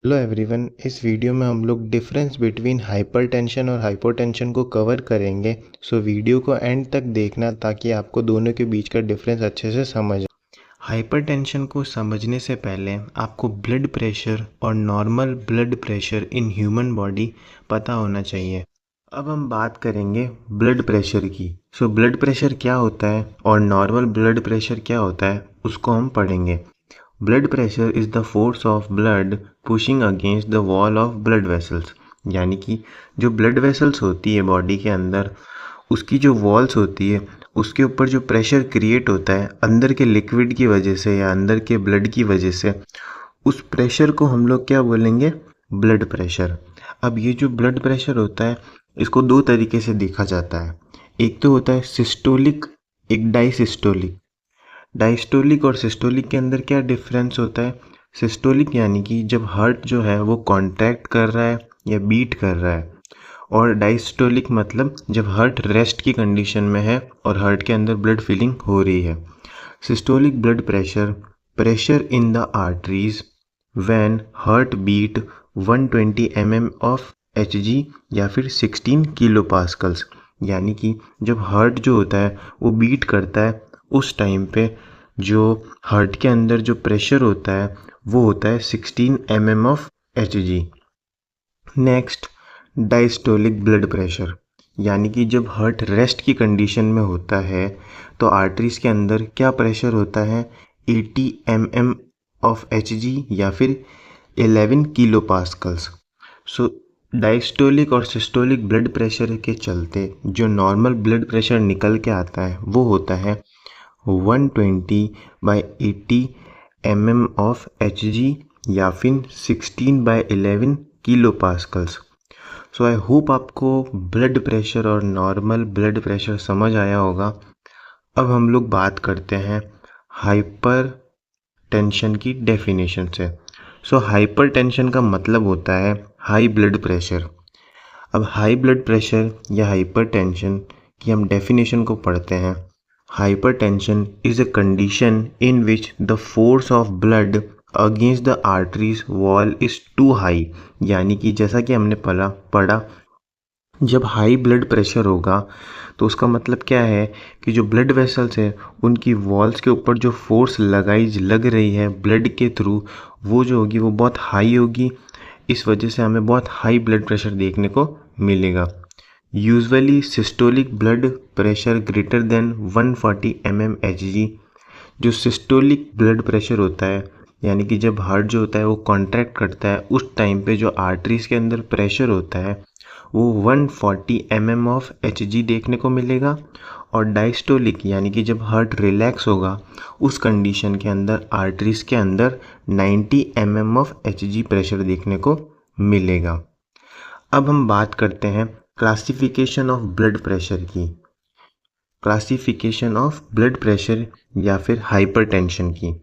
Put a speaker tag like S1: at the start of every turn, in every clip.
S1: Hello everyone, इस video में हम लोग डिफरेंस बिटवीन हाइपरटेंशन और हाइपोटेंशन को कवर करेंगे। सो वीडियो को एंड तक देखना ताकि आपको दोनों के बीच का डिफरेंस अच्छे से समझ आए। हाइपरटेंशन को समझने से पहले आपको ब्लड प्रेशर और normal blood pressure in human body पता होना चाहिए। अब हम बात करेंगे ब्लड प्रेशर की। सो ब्लड प्रेशर क्या होता है और नॉर्मल ब्लड प्रेशर क्या होता है उसको हम पढ़ेंगे। Blood pressure is the force of blood pushing against the wall of blood vessels, यानी कि जो ब्लड वेसल्स होती है बॉडी के अंदर, उसकी जो वॉल्स होती है उसके ऊपर जो प्रेशर क्रिएट होता है अंदर के लिक्विड की वजह से या अंदर के ब्लड की वजह से, उस प्रेशर को हम लोग क्या बोलेंगे? Blood pressure. अब ये जो ब्लड प्रेशर होता है इसको दो तरीके से देखा जाता है। एक तो होता है सिस्टोलिक, एक डायसिस्टोलिक। डायस्टोलिक और सिस्टोलिक के अंदर क्या डिफरेंस होता है? सिस्टोलिक यानी कि जब हार्ट जो है वो कॉन्ट्रैक्ट कर रहा है या बीट कर रहा है, और डायस्टोलिक मतलब जब हार्ट रेस्ट की कंडीशन में है और हार्ट के अंदर ब्लड फिलिंग हो रही है। Systolic blood pressure, pressure in the arteries when heart beat 120 mm of Hg या फिर 16 किलो पास्कल्स, यानी कि जब हार्ट जो होता है वो बीट करता है उस टाइम पे जो हार्ट के अंदर जो प्रेशर होता है वो होता है 16 mm of Hg। Next, diastolic blood pressure, यानी कि जब हार्ट रेस्ट की कंडीशन में होता है तो आर्टरीज के अंदर क्या प्रेशर होता है? 80 mm ऑफ Hg या फिर 11 किलो पास्कल्स। सो डायस्टोलिक और सिस्टोलिक ब्लड प्रेशर के चलते जो नॉर्मल ब्लड प्रेशर निकल के आता है वो होता है 120/80 mm ऑफ Hg या फिर 16/11 kilo pascals. So I hope आपको ब्लड प्रेशर और नॉर्मल ब्लड प्रेशर समझ आया होगा। अब हम लोग बात करते हैं हाइपर टेंशन की डेफिनेशन से। सो हाइपर टेंशन का मतलब होता है हाई ब्लड प्रेशर। अब हाई ब्लड प्रेशर या हाइपर टेंशन की हम डेफिनेशन को पढ़ते हैं। Hypertension is a condition in which the force of blood against the arteries wall is too high, यानी कि जैसा कि हमने पढ़ा जब हाई ब्लड प्रेशर होगा तो उसका मतलब क्या है कि जो ब्लड वेसल्स है उनकी वॉल्स के ऊपर जो फोर्स लग रही है ब्लड के थ्रू, वो जो होगी वो बहुत हाई होगी। इस वजह से हमें बहुत हाई ब्लड प्रेशर देखने को मिलेगा। Usually systolic blood pressure greater than 140 mm Hg। जो सिस्टोलिक ब्लड प्रेशर होता है, यानी कि जब हार्ट जो होता है वो कॉन्ट्रैक्ट करता है उस टाइम पे जो आर्टरीज के अंदर प्रेशर होता है वो 140 mm ऑफ Hg देखने को मिलेगा। और डायस्टोलिक यानी कि जब हार्ट रिलैक्स होगा उस कंडीशन के अंदर आर्टरीज के अंदर 90 mm ऑफ Hg प्रेशर देखने को मिलेगा। अब हम बात करते हैं क्लासिफिकेशन ऑफ ब्लड प्रेशर की, क्लासिफिकेशन ऑफ ब्लड प्रेशर या फिर हाइपरटेंशन की।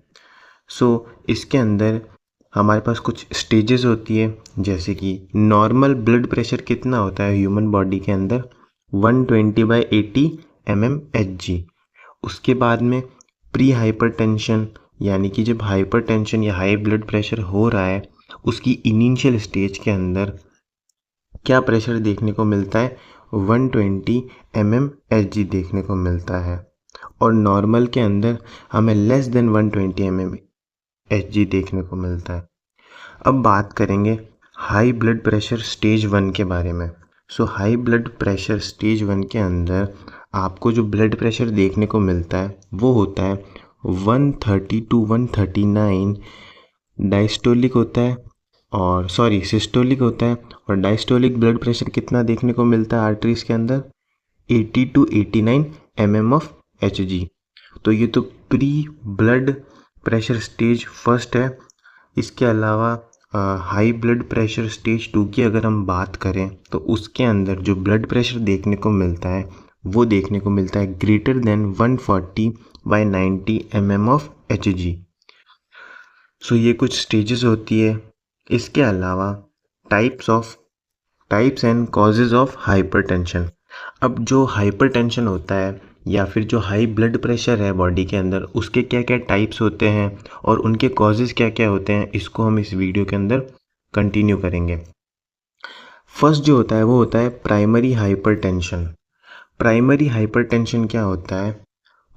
S1: इसके अंदर हमारे पास कुछ स्टेजेस होती है, जैसे कि नॉर्मल ब्लड प्रेशर कितना होता है ह्यूमन बॉडी के अंदर? 120/80 mm Hg। उसके बाद में प्री हाइपरटेंशन, यानी कि जब हाइपरटेंशन या हाई ब्लड प्रेशर हो रहा है उसकी इनिशियल स्टेज के अंदर क्या प्रेशर देखने को मिलता है? 120 mm Hg देखने को मिलता है। और नॉर्मल के अंदर हमें लेस देन 120 mm Hg देखने को मिलता है। अब बात करेंगे हाई ब्लड प्रेशर स्टेज 1 के बारे में। हाई ब्लड प्रेशर स्टेज 1 के अंदर आपको जो ब्लड प्रेशर देखने को मिलता है वो होता है 130 to 139 डायस्टोलिक होता है, और सिस्टोलिक होता है। और डायस्टोलिक ब्लड प्रेशर कितना देखने को मिलता है आर्टरीज के अंदर? 80 to 89 mm ऑफ Hg। तो ये तो pre blood pressure stage first है। इसके अलावा हाई ब्लड प्रेशर स्टेज 2 की अगर हम बात करें तो उसके अंदर जो ब्लड प्रेशर देखने को मिलता है वो देखने को मिलता है greater than 140/90 mm of Hg। ये कुछ स्टेजेस होती है। इसके अलावा types and causes of hypertension. अब जो हाइपरटेंशन होता है या फिर जो हाई ब्लड प्रेशर है बॉडी के अंदर, उसके क्या क्या टाइप्स होते हैं और उनके कॉजेज़ क्या क्या होते हैं, इसको हम इस वीडियो के अंदर कंटिन्यू करेंगे। फर्स्ट जो होता है वो होता है प्राइमरी हाइपरटेंशन। प्राइमरी हाइपरटेंशन क्या होता है?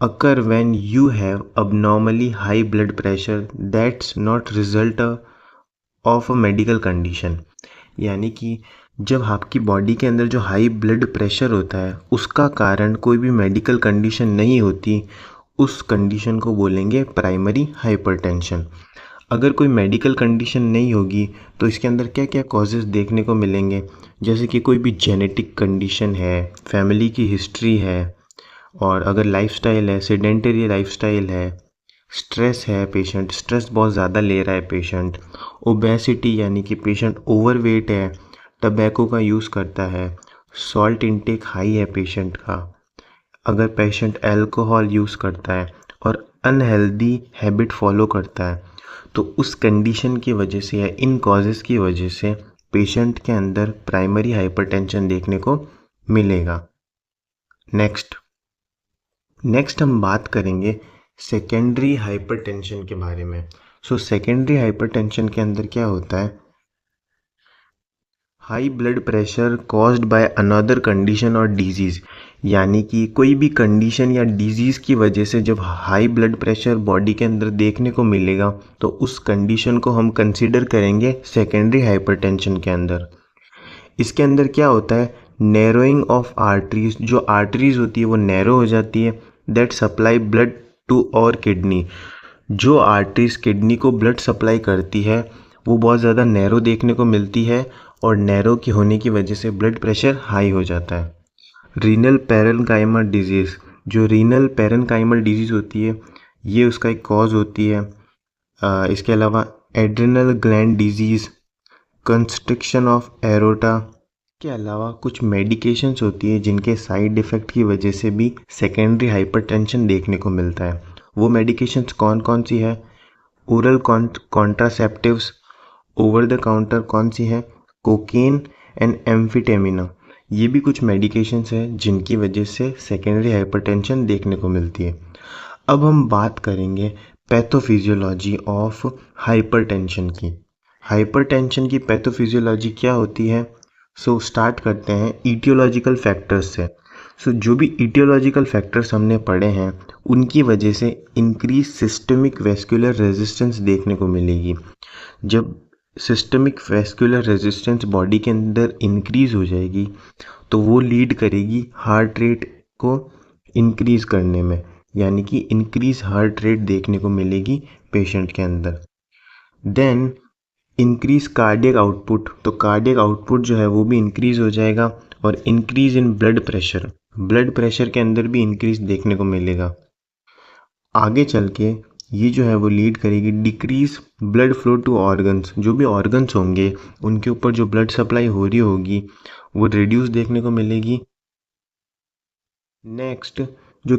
S1: Occur when you have abnormally high blood pressure that's not result of a medical condition. यानी कि जब आपकी बॉडी के अंदर जो हाई ब्लड प्रेशर होता है उसका कारण कोई भी मेडिकल कंडीशन नहीं होती, उस कंडीशन को बोलेंगे प्राइमरी हाइपरटेंशन। अगर कोई मेडिकल कंडीशन नहीं होगी तो इसके अंदर क्या क्या कॉजेज़ देखने को मिलेंगे, जैसे कि कोई भी जेनेटिक कंडीशन है, फैमिली की हिस्ट्री है, और अगर लाइफस्टाइल है, सेडेंटरी लाइफस्टाइल है, स्ट्रेस है, पेशेंट स्ट्रेस बहुत ज़्यादा ले रहा है पेशेंट, ओबेसिटी यानी कि पेशेंट ओवरवेट है, टबैको का यूज़ करता है, सॉल्ट इंटेक हाई है पेशेंट का, अगर पेशेंट अल्कोहल यूज़ करता है और अनहेल्दी हैबिट फॉलो करता है, तो उस कंडीशन की वजह से या इन कॉजेज़ की वजह से पेशेंट के अंदर प्राइमरी हाइपरटेंशन देखने को मिलेगा। नेक्स्ट हम बात करेंगे सेकेंडरी हाइपरटेंशन के बारे में। सेकेंडरी हाइपरटेंशन के अंदर क्या होता है? High blood pressure caused by another condition और डिजीज़, यानी कि कोई भी कंडीशन या डिजीज़ की वजह से जब हाई ब्लड प्रेशर बॉडी के अंदर देखने को मिलेगा तो उस कंडीशन को हम कंसीडर करेंगे सेकेंडरी हाइपरटेंशन के अंदर। इसके अंदर क्या होता है? नैरोइंग ऑफ आर्टरीज, जो आर्टरीज होती है वो नैरो हो जाती है, दैट सप्लाई ब्लड टू और किडनी। जो आर्टरीज किडनी को ब्लड सप्लाई करती है वो बहुत ज़्यादा नैरो देखने को मिलती है, और नैरो की होने की वजह से ब्लड प्रेशर हाई हो जाता है। रीनल पैरेनकाइमल डिजीज़, जो रीनल पैरेनकाइमल डिजीज़ होती है ये उसका एक कॉज होती है। इसके अलावा adrenal gland disease, constriction of aorta के अलावा कुछ मेडिकेशंस होती है जिनके साइड इफ़ेक्ट की वजह से भी सेकेंडरी हाइपरटेंशन देखने को मिलता है। वो मेडिकेशंस कौन कौन सी है? Oral contraceptives, over the counter कौन सी है? Cocaine and amphetamine. ये भी कुछ मेडिकेशंस हैं जिनकी वजह से सेकेंडरी हाइपरटेंशन देखने को मिलती है। अब हम बात करेंगे पैथोफिजियोलॉजी ऑफ हाइपरटेंशन की। हाइपरटेंशन की पैथोफिजियोलॉजी क्या होती है? स्टार्ट करते हैं ईटियोलॉजिकल फैक्टर्स से। जो भी ईटियोलॉजिकल फैक्टर्स हमने पढ़े हैं उनकी वजह से इंक्रीज सिस्टमिक वेस्कुलर रेजिस्टेंस देखने को मिलेगी। जब सिस्टमिक वेस्कुलर रेजिस्टेंस बॉडी के अंदर इंक्रीज हो जाएगी तो वो लीड करेगी हार्ट रेट को इंक्रीज करने में, यानी कि इंक्रीज हार्ट रेट देखने को मिलेगी पेशेंट के अंदर। देन इंक्रीज कार्डियक आउटपुट, तो कार्डियक आउटपुट जो है वो भी इंक्रीज हो जाएगा, और इंक्रीज इन ब्लड प्रेशर के अंदर भी इंक्रीज देखने को मिलेगा। आगे चल के ये जो है वो लीड करेगी decrease blood flow to organs, जो भी ऑर्गन्स होंगे उनके ऊपर जो ब्लड सप्लाई हो रही होगी वो रिड्यूस देखने को मिलेगी। नेक्स्ट जो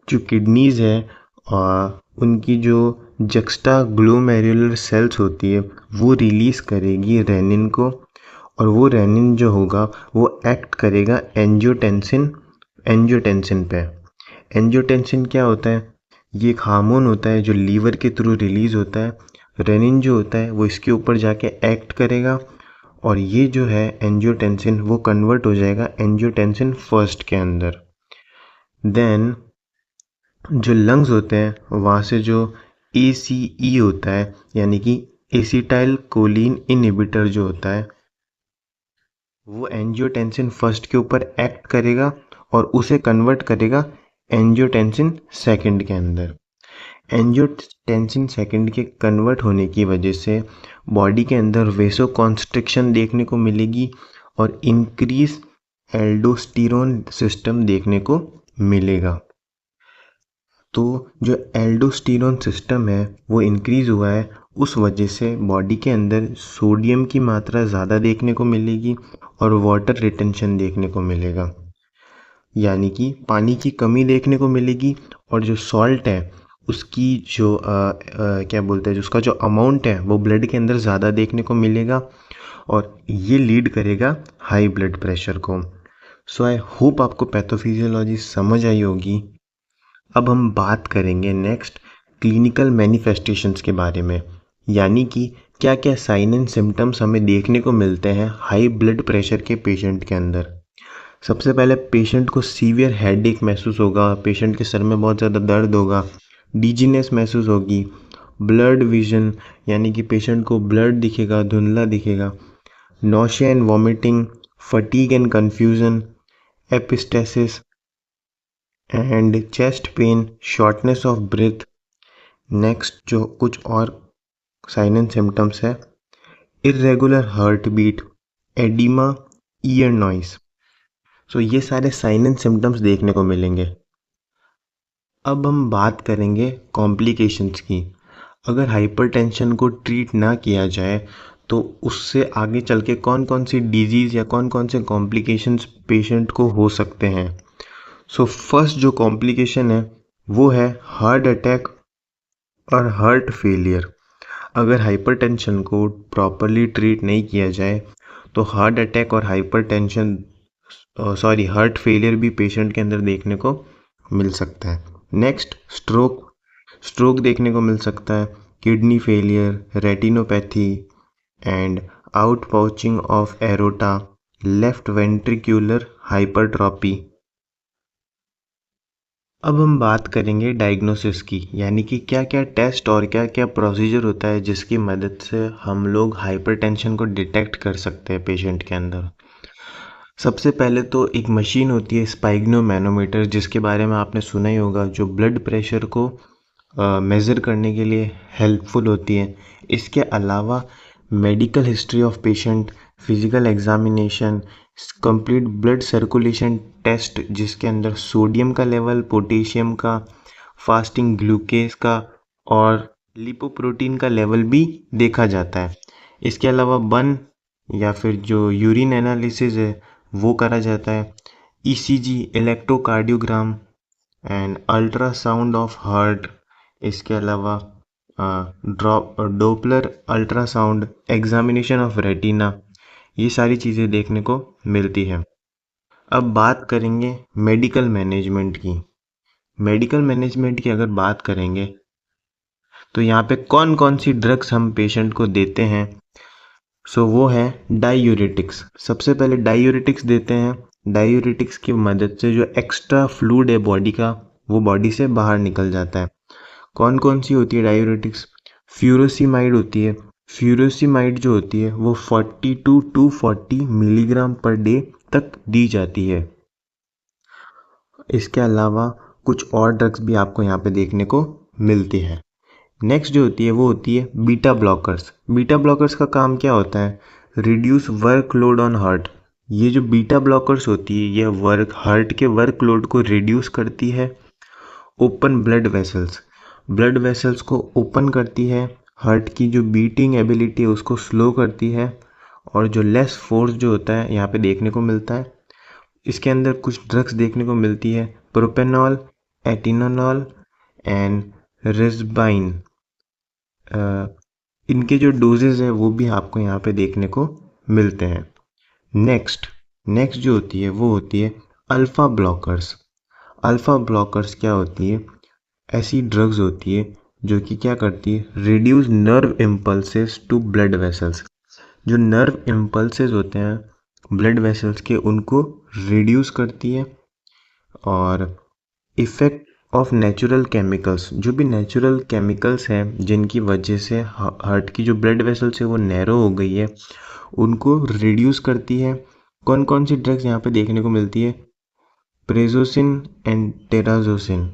S1: जो किडनीज़ है उनकी जो जक्स्टा ग्लोमेरुलर सेल्स होती है वो रिलीज़ करेगी रेनिन को, और वो रेनिन जो होगा वो एक्ट करेगा एंजियोटेंसिन पे। एंजियोटेंसिन क्या होता है? ये एक हार्मोन होता है जो लीवर के थ्रू रिलीज़ होता है। रेनिन जो होता है वो इसके ऊपर जाके एक्ट करेगा, और ये जो है एंजियोटेंसिन वो कन्वर्ट हो जाएगा एंजियोटेंसिन फर्स्ट के अंदर। देन जो लंग्स होते हैं वहाँ से जो ACE होता है, यानी कि एसिटाइल कोलिन इनहिबिटर जो होता है वो एंजियोटेंसिन फर्स्ट के ऊपर एक्ट करेगा और उसे कन्वर्ट करेगा एंजियोटेंसिन सेकंड के अंदर। एंजियोटेंसिन सेकंड के कन्वर्ट होने की वजह से बॉडी के अंदर वेसोकॉन्स्ट्रिक्शन देखने को मिलेगी और इंक्रीज एल्डोस्टेरोन सिस्टम देखने को मिलेगा। तो जो एल्डोस्टेरोन सिस्टम है वो इंक्रीज़ हुआ है, उस वजह से बॉडी के अंदर सोडियम की मात्रा ज़्यादा देखने को मिलेगी और वाटर रिटेंशन देखने को मिलेगा, यानी कि पानी की कमी देखने को मिलेगी। और जो सॉल्ट है उसकी जो क्या बोलते हैं, जो उसका जो अमाउंट है वो ब्लड के अंदर ज़्यादा देखने को मिलेगा, और ये लीड करेगा हाई ब्लड प्रेशर को। आई होप आपको पैथोफिजियोलॉजी समझ आई होगी। अब हम बात करेंगे नेक्स्ट क्लिनिकल मैनिफेस्टेशंस के बारे में, यानी कि क्या क्या साइन एंड सिम्टम्स हमें देखने को मिलते हैं हाई ब्लड प्रेशर के पेशेंट के अंदर। सबसे पहले पेशेंट को सीवियर हेडेक महसूस होगा, पेशेंट के सर में बहुत ज़्यादा दर्द होगा, डिजीनेस महसूस होगी, ब्लड विजन यानी कि पेशेंट को ब्लड दिखेगा, धुंधला दिखेगा, nausea and vomiting, fatigue and confusion, epistaxis and chest pain, shortness of breath. Next जो कुछ और साइन एंड सिम्टम्स है, irregular heart beat, oedema, ear noise. So ये सारे साइन एंड सिम्टम्स देखने को मिलेंगे। अब हम बात करेंगे कॉम्प्लिकेशंस की। अगर हाइपरटेंशन को ट्रीट ना किया जाए तो उससे आगे चल के कौन कौन सी डिजीज़ या कौन कौन से कॉम्प्लिकेशंस पेशेंट को हो सकते हैं। सो फर्स्ट जो कॉम्प्लिकेशन है वो है हार्ट अटैक और हार्ट फेलियर। अगर हाइपरटेंशन को प्रॉपरली ट्रीट नहीं किया जाए तो हार्ट अटैक और हार्ट फेलियर भी पेशेंट के अंदर देखने को मिल सकता है। नेक्स्ट स्ट्रोक देखने को मिल सकता है, kidney failure, retinopathy and outpouching of aorta, left ventricular hypertrophy. अब हम बात करेंगे डायग्नोसिस की, यानी कि क्या क्या टेस्ट और क्या क्या प्रोसीजर होता है जिसकी मदद से हम लोग हाइपरटेंशन को डिटेक्ट कर सकते हैं पेशेंट के अंदर। सबसे पहले तो एक मशीन होती है स्पाइग्नोमैनोमीटर, जिसके बारे में आपने सुना ही होगा, जो ब्लड प्रेशर को मेज़र करने के लिए हेल्पफुल होती है। इसके अलावा medical history of patient, physical examination, complete blood circulation test जिसके अंदर सोडियम का लेवल, पोटेशियम का, फास्टिंग ग्लूकेज का और लिपोप्रोटीन का लेवल भी देखा जाता है। इसके अलावा बर्न या फिर जो यूरिन एनालिसिस है वो करा जाता है। ECG, electrocardiogram and ultrasound of heart. इसके अलावा Doppler ultrasound, examination of retina, ये सारी चीज़ें देखने को मिलती है। अब बात करेंगे मेडिकल मैनेजमेंट की। मेडिकल मैनेजमेंट की अगर बात करेंगे तो यहाँ पे कौन कौन सी ड्रग्स हम पेशेंट को देते हैं। सो वो है डायूरेटिक्स। सबसे पहले डायूरेटिक्स देते हैं। डायूरेटिक्स की मदद से जो एक्स्ट्रा फ्लूइड है बॉडी का वो बॉडी से बाहर निकल जाता है। कौन कौन सी होती है डायूरेटिक्स? फ्यूरोसिमाइड होती है। फ्यूरोसिमाइड जो होती है वो 40 to 240 मिलीग्राम पर डे तक दी जाती है। इसके अलावा कुछ और ड्रग्स भी आपको यहाँ पे देखने को मिलती है। नेक्स्ट जो होती है वो होती है बीटा ब्लॉकर्स। बीटा ब्लॉकर्स का काम क्या होता है? Reduce workload on heart. ये जो बीटा ब्लॉकर्स होती है ये हार्ट के वर्कलोड को रिड्यूस करती है। ओपन ब्लड वेसल्स को ओपन करती है। हार्ट की जो बीटिंग एबिलिटी है उसको स्लो करती है। और जो लेस फोर्स जो होता है यहाँ पे देखने को मिलता है। इसके अंदर कुछ ड्रग्स देखने को मिलती है, प्रोपेनॉल, एटिनोनॉल एंड रिस्बाइन। इनके जो डोजेज है वो भी आपको यहाँ पे देखने को मिलते हैं। नेक्स्ट जो होती है वो होती है अल्फ़ा ब्लॉकर्स। अल्फ़ा ब्लॉकर्स क्या होती है? ऐसी ड्रग्स होती है जो कि क्या करती है? Reduce nerve impulses to blood vessels. जो नर्व इम्पल्सेस होते हैं ब्लड वेसल्स के उनको रिड्यूस करती है। और इफ़ेक्ट ऑफ नेचुरल केमिकल्स, जो भी नेचुरल केमिकल्स हैं जिनकी वजह से हार्ट की जो ब्लड वेसल्स है वो नैरो हो गई है उनको रिड्यूस करती है। कौन कौन सी ड्रग्स यहाँ पे देखने को मिलती है? प्रेजोसिन एंड टेराजोसिन।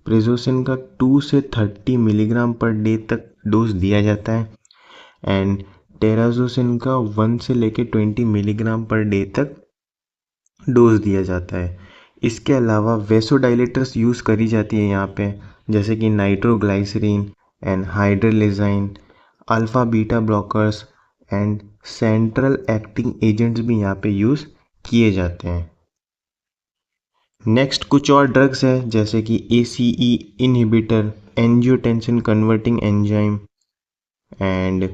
S1: प्रेजोसिन का 2 से 30 मिलीग्राम पर डे तक डोज दिया जाता है एंड टेराजोसिन का 1 से लेके 20 मिलीग्राम पर डे तक डोज दिया जाता है। इसके अलावा वेसोडाइलेटर्स यूज़ करी जाती है यहाँ पे, जैसे कि nitroglycerine and hydralazine, alpha beta blockers and central acting agents भी यहाँ पे यूज़ किए जाते हैं। नेक्स्ट कुछ और ड्रग्स है जैसे कि ACE inhibitor, angiotensin converting enzyme and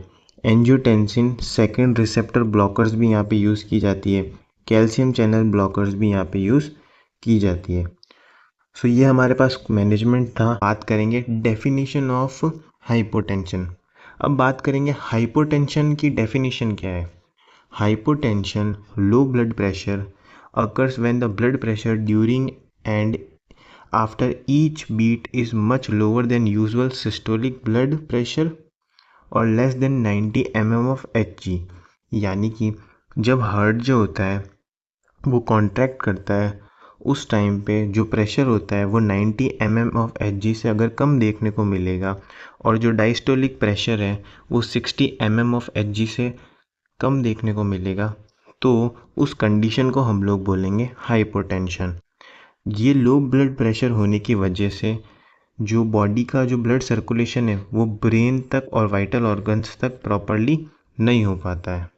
S1: angiotensin second receptor blockers भी यहाँ पे यूज़ की जाती है। कैल्शियम चैनल ब्लॉकर्स भी यहाँ पे यूज़ की जाती है। सो ये हमारे पास मैनेजमेंट था। बात करेंगे डेफिनेशन ऑफ हाइपोटेंशन। अब बात करेंगे हाइपोटेंशन की डेफिनेशन क्या है। Hypotension, low blood pressure, occurs when the blood pressure during and after each beat is much lower than usual systolic blood pressure और less than 90 mm of Hg। यानी कि जब हार्ट जो होता है वो कॉन्ट्रैक्ट करता है उस टाइम पे जो प्रेशर होता है वो 90 mm ऑफ Hg से अगर कम देखने को मिलेगा और जो डायस्टोलिक प्रेशर है वो 60 mm ऑफ Hg से कम देखने को मिलेगा, तो उस कंडीशन को हम लोग बोलेंगे हाइपोटेंशन। ये लो ब्लड प्रेशर होने की वजह से जो बॉडी का जो ब्लड सर्कुलेशन है वो ब्रेन तक और वाइटल ऑर्गन्स तक प्रॉपरली नहीं हो पाता है।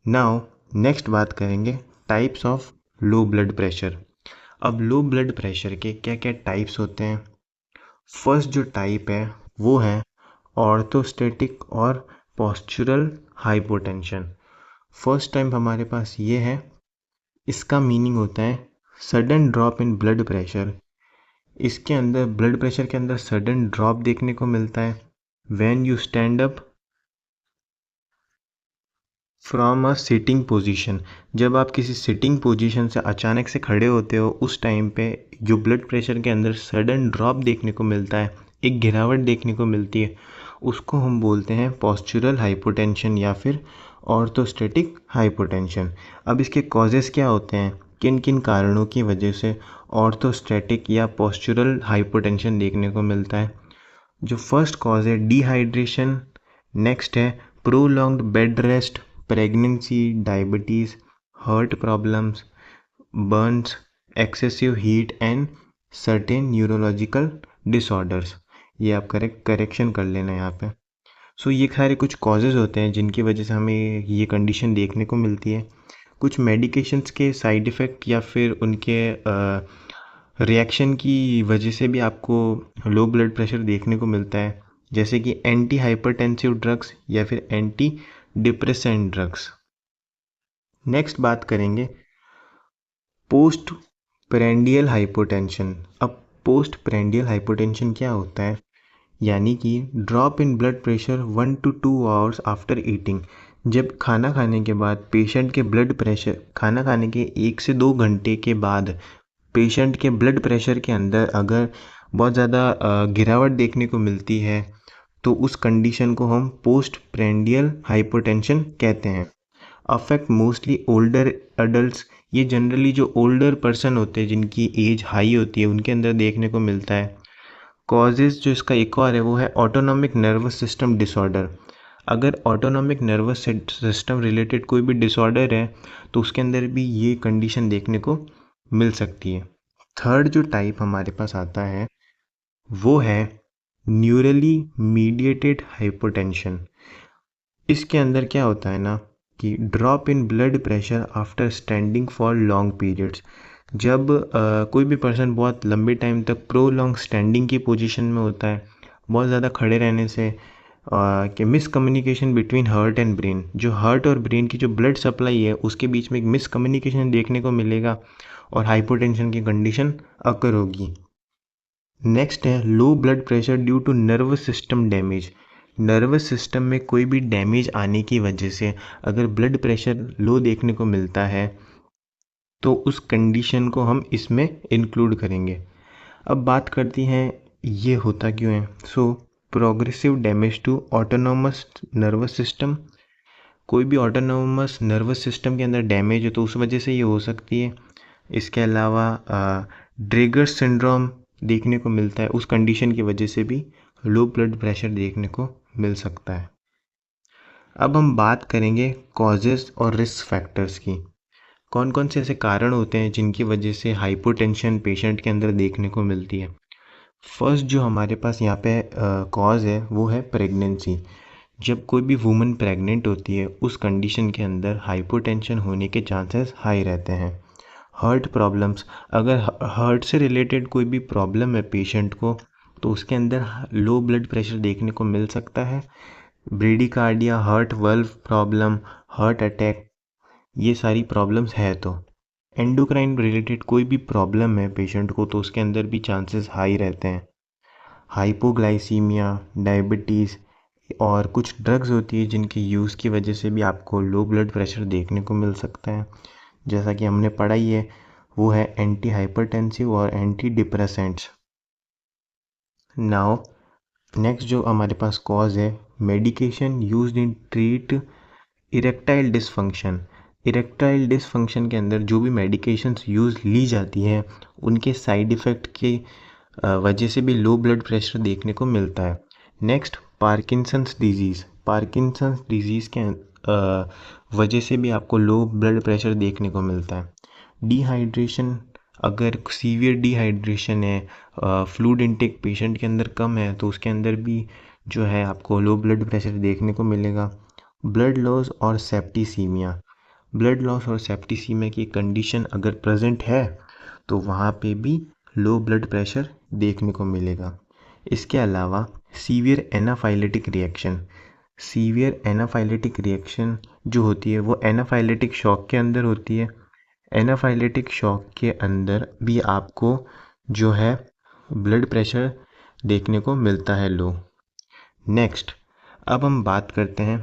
S1: नाउ नेक्स्ट बात करेंगे types of low blood pressure. अब लो ब्लड प्रेशर के क्या क्या टाइप्स होते हैं। फर्स्ट जो टाइप है वो है ऑर्थोस्टैटिक और पोस्चरल हाइपोटेंशन। फर्स्ट टाइप हमारे पास ये है, इसका मीनिंग होता है sudden drop in blood pressure. इसके अंदर ब्लड प्रेशर के अंदर सडन ड्रॉप देखने को मिलता है when you stand up from a sitting position. जब आप किसी सिटिंग पोजीशन से अचानक से खड़े होते हो उस टाइम पे जो ब्लड प्रेशर के अंदर सडन ड्रॉप देखने को मिलता है, एक गिरावट देखने को मिलती है, उसको हम बोलते हैं पोस्चरल हाइपोटेंशन या फिर ऑर्थोस्टैटिक हाइपोटेंशन। अब इसके कॉजेज़ क्या होते हैं, किन किन कारणों की वजह से ऑर्थोस्टैटिक या पोस्चरल हाइपोटेंशन देखने को मिलता है। जो फर्स्ट कॉज है डिहाइड्रेशन, नेक्स्ट है prolonged bed rest, pregnancy, diabetes, heart problems, Burns, excessive heat and certain neurological disorders. ये आप करेक्शन कर लेना यहाँ पे। सो ये सारे कुछ कॉजेज़ होते हैं जिनकी वजह से हमें ये कंडीशन देखने को मिलती है। कुछ मेडिकेशंस के साइड इफ़ेक्ट या फिर उनके रिएक्शन की वजह से भी आपको लो ब्लड प्रेशर देखने को मिलता है, जैसे कि एंटी हाइपरटेंसिव ड्रग्स या फिर एंटी डिप्रेसेंट ड्रग्स। नेक्स्ट बात करेंगे पोस्ट प्रेंडियल हाइपोटेंशन। अब पोस्ट प्रेंडियल हाइपोटेंशन क्या होता है, यानी कि drop in blood pressure 1 to 2 hours after eating. जब खाना खाने के बाद पेशेंट के ब्लड प्रेशर, खाना खाने के 1 से 2 घंटे के बाद पेशेंट के ब्लड प्रेशर के अंदर अगर बहुत ज़्यादा गिरावट देखने को मिलती है तो उस कंडीशन को हम पोस्ट प्रेंडियल हाइपोटेंशन कहते हैं। Affect mostly older adults. ये जनरली जो ओल्डर पर्सन होते हैं जिनकी एज हाई होती है उनके अंदर देखने को मिलता है। कॉजेज़ जो इसका एक और है वो है ऑटोनॉमिक नर्वस सिस्टम डिसऑर्डर। अगर ऑटोनॉमिक नर्वस सिस्टम रिलेटेड कोई भी डिसऑर्डर है तो उसके अंदर भी ये कंडीशन देखने को मिल सकती है। थर्ड जो टाइप हमारे पास आता है वो है न्यूरली मीडिएटेड हाइपोटेंशन। इसके अंदर क्या होता है ना कि drop in blood pressure after standing for long periods. जब कोई भी पर्सन बहुत लंबे टाइम तक प्रोलॉन्ग स्टैंडिंग की पोजीशन में होता है, बहुत ज़्यादा खड़े रहने से कि miscommunication between heart and brain, जो हार्ट और ब्रेन की जो ब्लड सप्लाई है उसके बीच में एक मिसकम्युनिकेशन देखने को मिलेगा और हाइपोटेंशन की कंडीशन अकर होगी। नेक्स्ट है low blood pressure due to nervous system damage. Nervous system में कोई भी डैमेज आने की वजह से अगर ब्लड प्रेशर लो देखने को मिलता है तो उस कंडीशन को हम इसमें इंक्लूड करेंगे। अब बात करती हैं ये होता क्यों है। So progressive damage to autonomous nervous system. कोई भी ऑटोनोमस नर्वस सिस्टम के अंदर डैमेज हो तो उस वजह से ये हो सकती है। इसके अलावा ड्रेगर सिंड्रोम देखने को मिलता है, उस कंडीशन की वजह से भी लो ब्लड प्रेशर देखने को मिल सकता है। अब हम बात करेंगे कॉजेज़ और रिस्क फैक्टर्स की। कौन कौन से ऐसे कारण होते हैं जिनकी वजह से हाइपोटेंशन पेशेंट के अंदर देखने को मिलती है। फर्स्ट जो हमारे पास यहाँ पे कॉज है वो है प्रेगनेंसी। जब कोई भी वुमन प्रेग्नेंट होती है उस कंडीशन के अंदर हाइपोटेंशन होने के चांसेस हाई रहते हैं। हार्ट प्रॉब्लम्स, अगर हार्ट से रिलेटेड कोई भी प्रॉब्लम है पेशेंट को तो उसके अंदर लो ब्लड प्रेशर देखने को मिल सकता है। Bradycardia, heart valve problem, heart attack, ये सारी प्रॉब्लम्स है। तो एंडोक्राइन रिलेटेड कोई भी प्रॉब्लम है पेशेंट को तो उसके अंदर भी चांसेस हाई रहते हैं। हाइपोग्लाइसीमिया, डायबिटीज़, और कुछ ड्रग्स होती है जिनके यूज़ की वजह से भी आपको लो ब्लड प्रेशर देखने को मिल सकता है, जैसा कि हमने पढ़ा ही है, वो है एंटी हाइपरटेंसिव और एंटी डिप्रेसेंट्स। नाउ नेक्स्ट जो हमारे पास कॉज है, medication used in treat erectile dysfunction. Erectile dysfunction के अंदर जो भी मेडिकेशंस यूज़ ली जाती हैं उनके साइड इफ़ेक्ट की वजह से भी लो ब्लड प्रेशर देखने को मिलता है। Next Parkinson's disease. Parkinson's disease के वजह से भी आपको लो ब्लड प्रेशर देखने को मिलता है। डिहाइड्रेशन, अगर सीवियर डिहाइड्रेशन है, फ्लूइड इनटेक पेशेंट के अंदर कम है, तो उसके अंदर भी जो है आपको लो ब्लड प्रेशर देखने को मिलेगा। ब्लड लॉस और सेप्टिसीमिया। ब्लड लॉस और सेप्टिसीमिया की कंडीशन अगर प्रेजेंट है तो वहाँ पे भी लो ब्लड प्रेशर देखने को मिलेगा। इसके अलावा severe anaphylactic reaction. Severe anaphylactic reaction जो होती है वो एनाफाइलेटिक शॉक के अंदर होती है। एनाफाइलेटिक शॉक के अंदर भी आपको जो है ब्लड प्रेशर देखने को मिलता है लो। नेक्स्ट अब हम बात करते हैं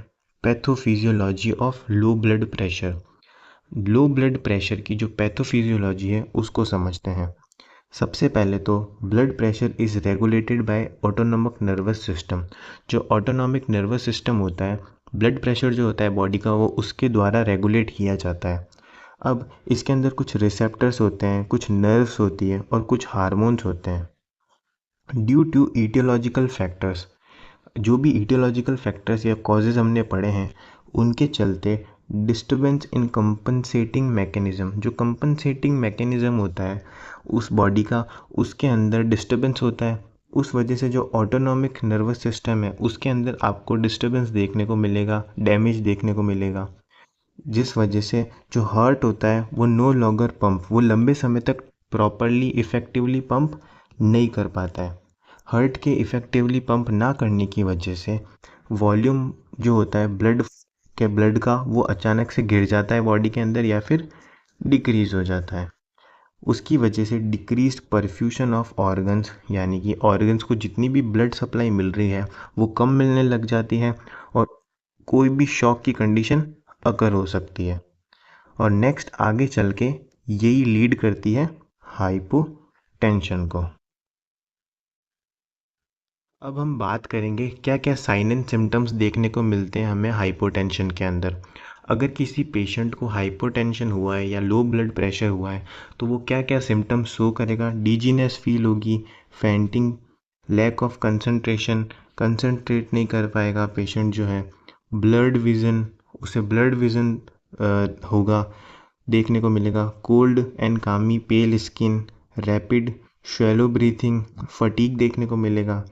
S1: pathophysiology of low blood pressure. Low blood pressure की जो पैथोफिजियोलॉजी है उसको समझते हैं। सबसे पहले तो blood pressure is regulated by autonomic nervous system. जो ऑटोनॉमिक नर्वस सिस्टम होता है, ब्लड प्रेशर जो होता है बॉडी का, वो उसके द्वारा रेगुलेट किया जाता है। अब इसके अंदर कुछ रिसेप्टर्स होते हैं, कुछ नर्व्स होती है और कुछ हार्मोन्स होते हैं। ड्यू टू ईटियोलॉजिकल फैक्टर्स, जो भी ईटियोलॉजिकल फैक्टर्स या कॉजेज़ हमने पढ़े हैं उनके चलते डिस्टर्बेंस इन कंपनसेटिंग मैकेनिज़्म, जो कंपनसेटिंग मैकेनिज़्म होता है उस बॉडी का, उसके अंदर डिस्टर्बेंस होता है। उस वजह से जो ऑटोनॉमिक नर्वस सिस्टम है उसके अंदर आपको डिस्टर्बेंस देखने को मिलेगा, डैमेज देखने को मिलेगा, जिस वजह से जो हार्ट होता है वो नो लॉन्गर पंप, वो लंबे समय तक प्रॉपरली इफ़ेक्टिवली पंप नहीं कर पाता है। हार्ट के इफ़ेक्टिवली पंप ना करने की वजह से वॉल्यूम जो होता है ब्लड का वो अचानक से गिर जाता है बॉडी के अंदर या फिर डिक्रीज़ हो जाता है। उसकी वजह से डिक्रीज परफ्यूशन ऑफ ऑर्गन्स, यानी कि ऑर्गन्स को जितनी भी ब्लड सप्लाई मिल रही है वो कम मिलने लग जाती है और कोई भी शॉक की कंडीशन अकर हो सकती है। और नेक्स्ट आगे चल के यही लीड करती है हाइपोटेंशन को। अब हम बात करेंगे क्या क्या साइन एंड सिम्टम्स देखने को मिलते हैं हमें हाइपोटेंशन के अंदर। अगर किसी पेशेंट को हाइपोटेंशन हुआ है या लो ब्लड प्रेशर हुआ है तो वो क्या क्या सिम्टम्स शो करेगा। डिजीनेस फील होगी, fainting, lack of concentration, concentrate नहीं कर पाएगा पेशेंट जो है। ब्लड विज़न, उसे ब्लड विज़न होगा, देखने को मिलेगा। Cold and clammy pale skin, rapid shallow breathing, fatigue देखने को मिलेगा।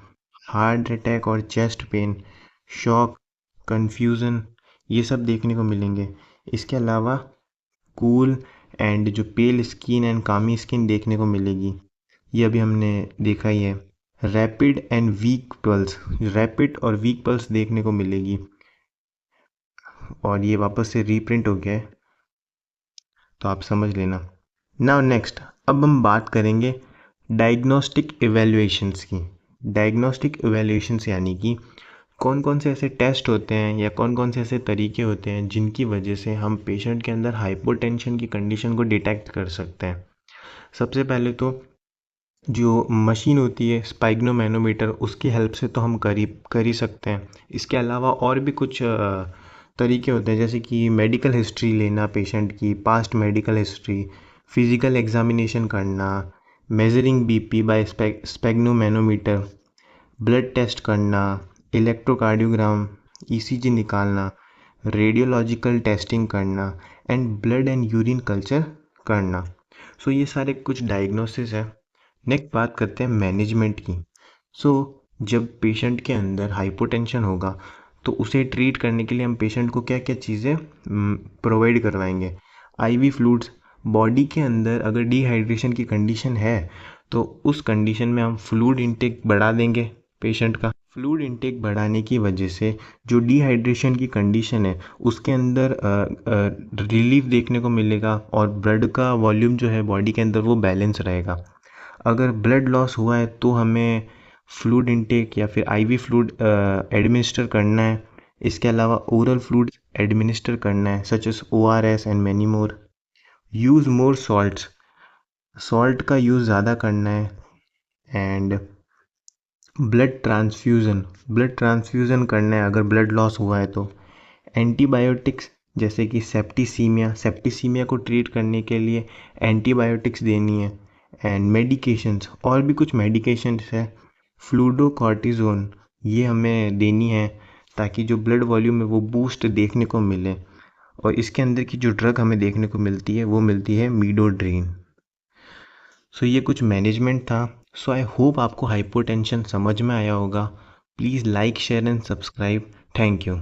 S1: हार्ट अटैक और चेस्ट पेन, शॉक, कन्फ्यूज़न, ये सब देखने को मिलेंगे। इसके अलावा कूल एंड जो पेल स्किन एंड कामी स्किन देखने को मिलेगी, ये अभी हमने देखा ही है। Rapid and week pulse, rapid और वीक पल्स देखने को मिलेगी और ये वापस से रीप्रिंट हो गया है तो आप समझ लेना। नाउ नेक्स्ट अब हम बात करेंगे डायग्नोस्टिक इवैल्यूएशंस की। डायग्नोस्टिक इवैल्यूएशंस यानी कि कौन कौन से ऐसे टेस्ट होते हैं या कौन कौन से ऐसे तरीके होते हैं जिनकी वजह से हम पेशेंट के अंदर हाइपोटेंशन की कंडीशन को डिटेक्ट कर सकते हैं। सबसे पहले तो जो मशीन होती है स्पाइग्नोमैनोमीटर, उसकी हेल्प से तो हम कर ही सकते हैं। इसके अलावा और भी कुछ तरीके होते हैं, जैसे कि मेडिकल हिस्ट्री लेना पेशेंट की, past medical history, physical examination करना, measuring BP by sphygmomanometer, blood test करना, इलेक्ट्रोकार्डियोग्राम, ईसीजी निकालना, रेडियोलॉजिकल टेस्टिंग करना and blood and urine culture करना। सो ये सारे कुछ डायग्नोसिस है। नेक्स्ट बात करते हैं मैनेजमेंट की। जब पेशेंट के अंदर हाइपोटेंशन होगा तो उसे ट्रीट करने के लिए हम पेशेंट को क्या क्या चीज़ें प्रोवाइड करवाएंगे। आईवी फ्लूइड्स, बॉडी के अंदर अगर डिहाइड्रेशन की कंडीशन है तो उस कंडीशन में हम फ्लूइड इनटेक बढ़ा देंगे पेशेंट का। फ्लूइड इनटेक बढ़ाने की वजह से जो डिहाइड्रेशन की कंडीशन है उसके अंदर रिलीफ देखने को मिलेगा और ब्लड का वॉल्यूम जो है बॉडी के अंदर वो बैलेंस रहेगा। अगर ब्लड लॉस हुआ है तो हमें फ्लूइड इनटेक या फिर आईवी फ्लूइड एडमिनिस्टर करना है। इसके अलावा ओरल फ्लूइड एडमिनिस्टर करना है such as ORS and many more. Use more salts, salt का यूज़ ज़्यादा करना है। एंड ब्लड ट्रांसफ्यूज़न करना है अगर ब्लड लॉस हुआ है तो। एंटीबायोटिक्स जैसे कि सेप्टिसीमिया को ट्रीट करने के लिए एंटीबायोटिक्स देनी है। एंड मेडिकेशंस, और भी कुछ मेडिकेशंस है, फ्लूडोकॉर्टिज़ोन, ये हमें देनी है ताकि जो ब्लड वॉल्यूम है वो बूस्ट देखने को मिले। और इसके अंदर की जो ड्रग हमें देखने को मिलती है वो मिलती है मीडोड्रीन। सो ये कुछ मैनेजमेंट था। सो आई होप आपको हाइपोटेंशन समझ में आया होगा। Please like share and subscribe. Thank you.